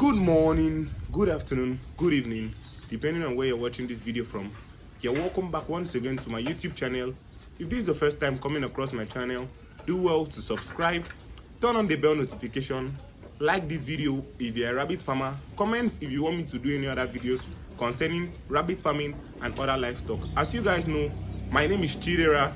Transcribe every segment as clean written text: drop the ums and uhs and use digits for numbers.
Good morning, good afternoon, good evening, depending on where you're watching this video from. You're welcome back once again to my YouTube channel. If this is the first time coming across my channel, do well to subscribe, turn on the bell notification, like this video if you're a rabbit farmer, comment if you want me to do any other videos concerning rabbit farming and other livestock. As you guys know, my name is Chidera.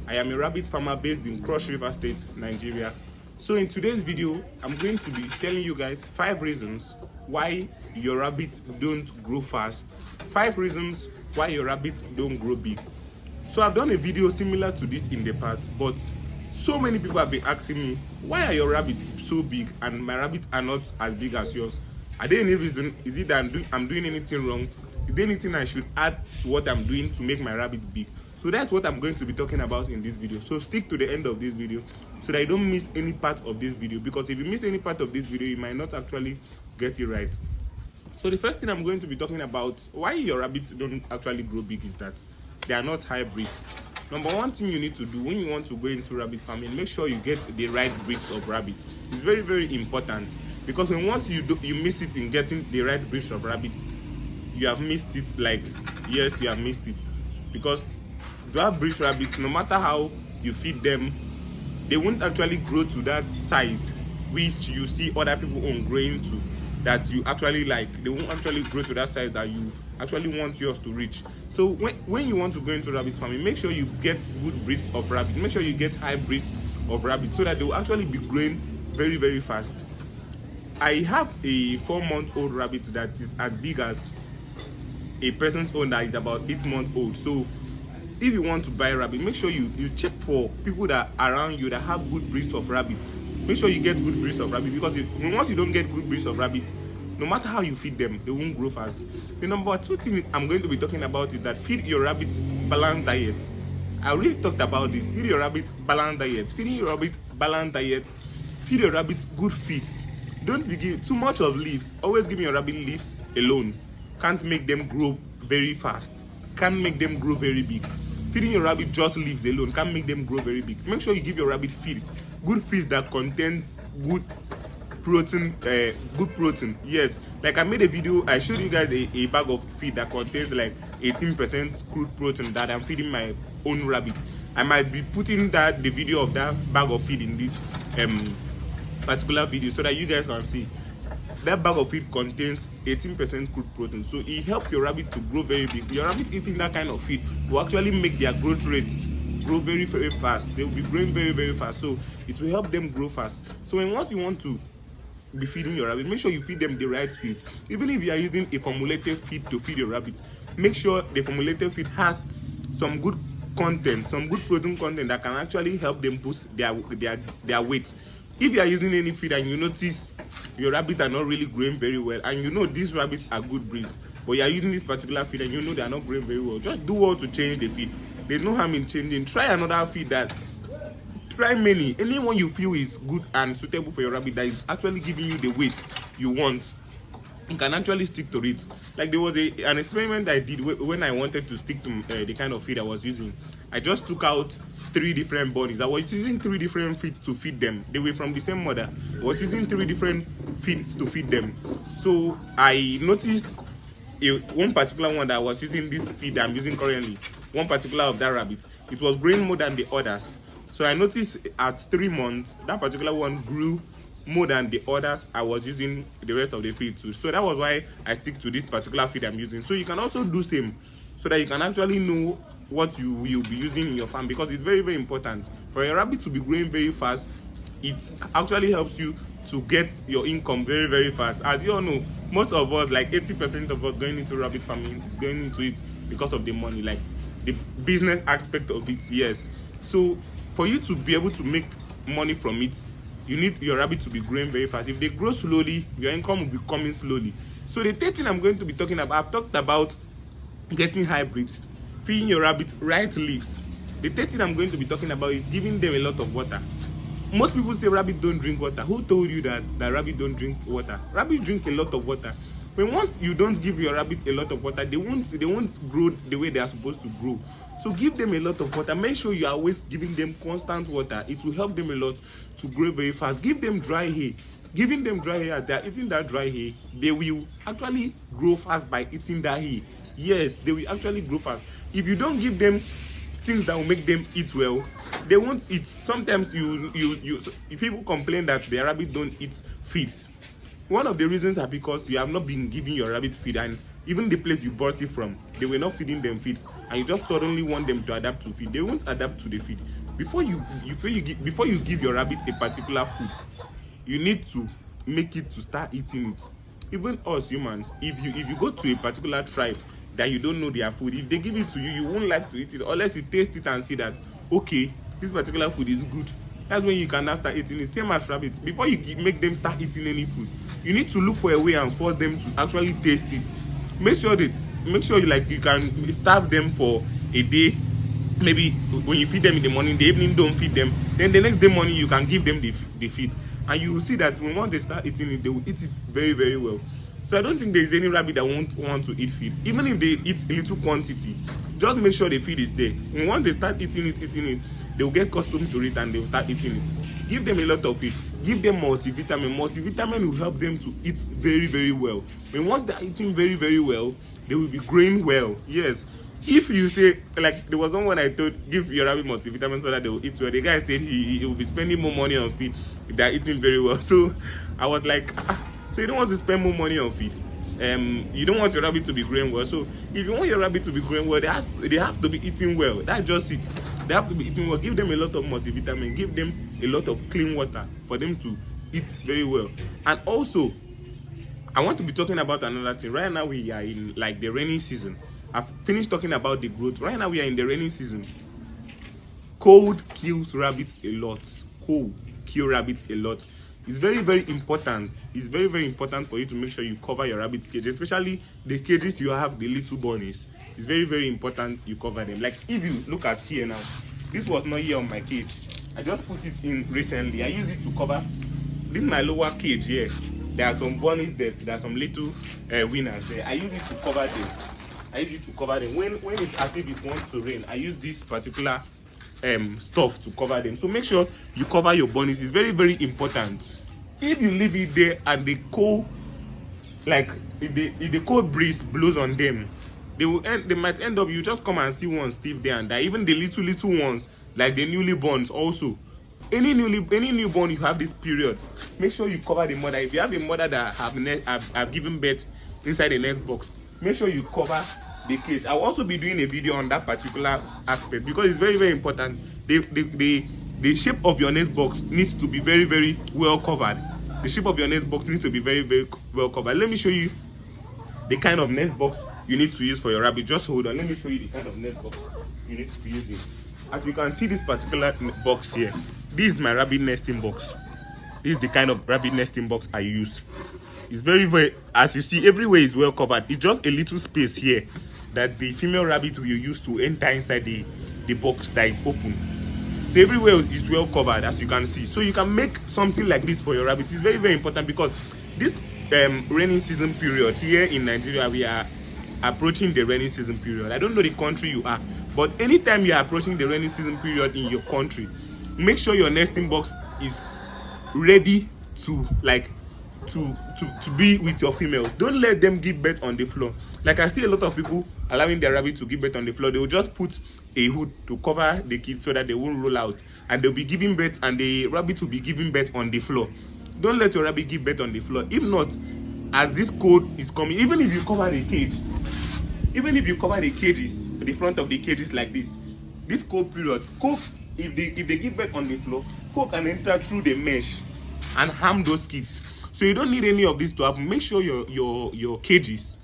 I am a rabbit farmer based in Cross River State, Nigeria. So in today's video, I'm going to be telling you guys 5 reasons why your rabbit don't grow fast. 5 reasons why your rabbit don't grow big. So I've done a video similar to this in the past, but so many people have been asking me, why are your rabbits so big and my rabbits are not as big as yours? Are there any reason? Is it that I'm doing anything wrong? Is there anything I should add to what I'm doing to make my rabbit big? So that's what I'm going to be talking about in this video. So stick to the end of this video so that you don't miss any part of this video, because if you miss any part of this video, you might not actually get it right. So the first thing I'm going to be talking about why your rabbits don't actually grow big is that they are not hybrids. Number one thing you need to do when you want to go into rabbit farming, make sure you get the right breeds of rabbits. It's very, very important, because when once you miss it in getting the right breeds of rabbits, you have missed it. Like, yes, you have missed it, because to have breed rabbits, no matter how you feed them, they won't actually grow to that size which you see other people growing to, that you actually like. They won't actually grow to that size that you actually want yours to reach. So when you want to go into rabbit farming, make sure you get good breeds of rabbit. Make sure you get high breeds of rabbit so that they will actually be growing very, very fast. I have a 4-month-old rabbit that is as big as a person's own that is about 8 months old. So if you want to buy rabbit, make sure you check for people that are around you that have good breeds of rabbit. Make sure you get good breeds of rabbit, because once you don't get good breeds of rabbit, no matter how you feed them, they won't grow fast. The number 2 thing I'm going to be talking about is that feed your rabbit balanced diet. I already talked about this. Feed your rabbit balanced diet. Feeding your rabbit balanced diet. Feed your rabbit good feeds. Don't be giving too much of leaves. Always give your rabbit leaves alone. Can't make them grow very fast. Can't make them grow very big. Feeding your rabbit just leaves alone can't make them grow very big. Make sure you give your rabbit feeds, good feeds that contain good protein. Yes, like I made a video, I showed you guys a bag of feed that contains like 18% crude protein that I'm feeding my own rabbit. I might be putting the video of that bag of feed in this particular video so that you guys can see. That bag of feed contains 18% crude protein, so it helps your rabbit to grow very big. Your rabbit eating that kind of feed will actually make their growth rate grow very, very fast. They will be growing very, very fast, so it will help them grow fast. So when what you want to be feeding your rabbit, make sure you feed them the right feed. Even if you are using a formulated feed to feed your rabbit, make sure the formulated feed has some good content, some good protein content that can actually help them boost their weight. If you are using any feed and you notice your rabbits are not really growing very well, and you know these rabbits are good breeds, but you are using this particular feed and you know they are not growing very well, just do well to change the feed. There's no harm in changing. Try another feed. Try many. Anyone you feel is good and suitable for your rabbit that is actually giving you the weight you want, you can actually stick to it. Like there was an experiment I did when I wanted to stick to the kind of feed I was using. I just took out 3 different bodies. I was using 3 different feeds to feed them. They were from the same mother. I was using 3 different feeds to feed them. So I noticed one particular one that I was using, this feed I'm using currently, one particular of that rabbit, it was growing more than the others. So I noticed at 3 months, that particular one grew more than the others I was using the rest of the feed too. So that was why I stick to this particular feed I'm using. So you can also do same, so that you can actually know what you will be using in your farm, because it's very, very important for your rabbit to be growing very fast. It actually helps you to get your income very, very fast. As you all know, most of us, like 80% of us going into rabbit farming, is going into it because of the money, like the business aspect of it. Yes, so for you to be able to make money from it, you need your rabbit to be growing very fast. If they grow slowly, your income will be coming slowly. So the 3rd thing I'm going to be talking about, I've talked about getting hybrids, feeding your rabbit right leaves. The 3rd thing I'm going to be talking about is giving them a lot of water. Most people say rabbits don't drink water. Who told you that rabbits don't drink water? Rabbits drink a lot of water. When once you don't give your rabbits a lot of water, they won't grow the way they are supposed to grow. So give them a lot of water. Make sure you are always giving them constant water. It will help them a lot to grow very fast. Give them dry hay. Giving them dry hay, as they are eating that dry hay, they will actually grow fast by eating that hay. Yes, they will actually grow fast. If you don't give them things that will make them eat well, they won't eat. Sometimes people complain that their rabbit don't eat feeds. One of the reasons are because you have not been giving your rabbit feed, and even the place you bought it from, they were not feeding them feeds, and you just suddenly want them to adapt to feed. They won't adapt to the feed. Before you give your rabbit a particular food, you need to make it to start eating it. Even us humans, if you go to a particular tribe that you don't know their food, if they give it to you, you won't like to eat it unless you taste it and see that, okay, this particular food is good. That's when you can now start eating it. Same as rabbits. Before you make them start eating any food, you need to look for a way and force them to actually taste it. Make sure you can starve them for a day. Maybe when you feed them in the morning, the evening don't feed them. Then the next day morning you can give them the feed, and you will see that once they start eating it, they will eat it very, very well. So I don't think there is any rabbit that won't want to eat feed. Even if they eat a little quantity, just make sure the feed is there. And once they start eating it, they will get accustomed to it and they will start eating it. Give them a lot of feed. Give them multivitamin. Multivitamin will help them to eat very, very well. When once they are eating very, very well, they will be growing well. Yes. If you say, like, there was someone I told, give your rabbit multivitamin so that they will eat well. The guy said he will be spending more money on feed if they are eating very well. So I was like, so you don't want to spend more money on feed. You don't want your rabbit to be growing well. So if you want your rabbit to be growing well, they have to be eating well. That's just it. They have to be eating well. Give them a lot of multivitamin. Give them a lot of clean water for them to eat very well. And also, I want to be talking about another thing. Right now we are in like the rainy season. I've finished talking about the growth. Right now we are in the rainy season. Cold kills rabbits a lot. Cold kills rabbits a lot. It's very, very important. It's very, very important for you to make sure you cover your rabbit cage, especially the cages you have the little bunnies. It's very, very important you cover them. Like if you look at here now, this was not here on my cage. I just put it in recently. I use it to cover. This is my lower cage here. There are some bunnies there. There are some little winners there. I use it to cover them. When it's as if it wants to rain, I use this particular stuff to cover them. So make sure you cover your bunnies. It's very, very important. If you leave it there and the cold, like if the cold breeze blows on them, they might end up, you just come and see one stiff there and die. Even the little ones, like the newborns also. Any newborn you have this period, make sure you cover the mother. If you have a mother that have given birth inside the nest box, make sure you cover the cage. I'll also be doing a video on that particular aspect because it's very, very important. The shape of your nest box needs to be very, very well covered. The shape of your nest box needs to be very, very well covered. Let me show you the kind of nest box you need to use for your rabbit. Just hold on. Let me show you the kind of nest box you need to be using. As you can see, this particular box here, this is my rabbit nesting box. This is the kind of rabbit nesting box I use. It's very, very, as you see, everywhere is well covered. It's just a little space here that the female rabbit will use to enter inside the box that is open. So everywhere is well covered, as you can see. So you can make something like this for your rabbit. It's very, very important because this rainy season period here in Nigeria, we are approaching the rainy season period. I don't know the country you are, but anytime you are approaching the rainy season period in your country, make sure your nesting box is ready to to be with your females. Don't let them give birth on the floor. Like I see a lot of people allowing their rabbit to give birth on the floor. They will just put a hood to cover the kids so that they won't roll out, and they'll be giving birth and the rabbit will be giving birth on the floor. Don't let your rabbit give birth on the floor. If not, as this cold is coming, even if you cover the cage, the front of the cages like this cold period, if they give birth on the floor, cold can enter through the mesh and harm those kids. So you don't need any of this to happen. Make sure your cages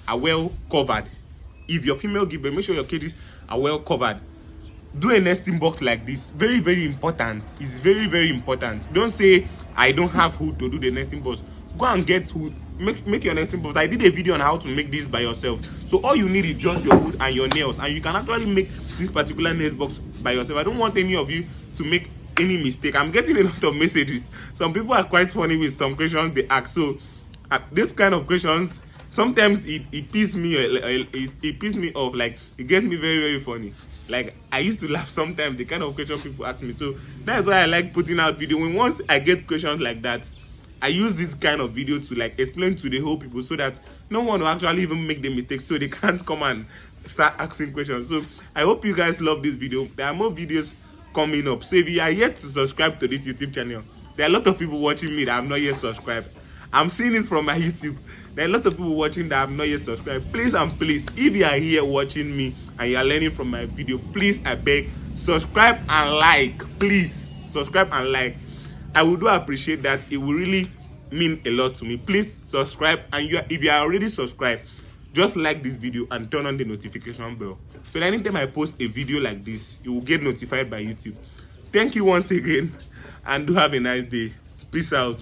are well covered. If your female give birth, make sure your cages are well covered. Do a nesting box like this. Very, very important. It's very, very important. Don't say I don't have hood to do the nesting box. Go and get hood. Make your nesting box. I did a video on how to make this by yourself. So all you need is just your hood and your nails, and you can actually make this particular nest box by yourself. I don't want any of you to make any mistake. I'm getting a lot of messages. Some people are quite funny with some questions they ask. So this kind of questions, sometimes it pisses me off. Like it gets me very, very funny. Like I used to laugh sometimes the kind of question people ask me. So that's why I like putting out video. When once I get questions like that, I use this kind of video to like explain to the whole people so that no one will actually even make the mistake, so they can't come and start asking questions. So I hope you guys love this video. There are more videos coming up. So if you are yet to subscribe to this YouTube channel, there are a lot of people watching me that have not yet subscribed. I'm seeing it from my YouTube. There are a lot of people watching that have not yet subscribed. Please and please, if you are here watching me and you are learning from my video, please, I beg, subscribe and like. Please subscribe and like. I would do appreciate that. It will really mean a lot to me. Please subscribe, and if you are already subscribed, just like this video and turn on the notification bell so that anytime I post a video like this, you will get notified by YouTube. Thank you once again, and do have a nice day. Peace out.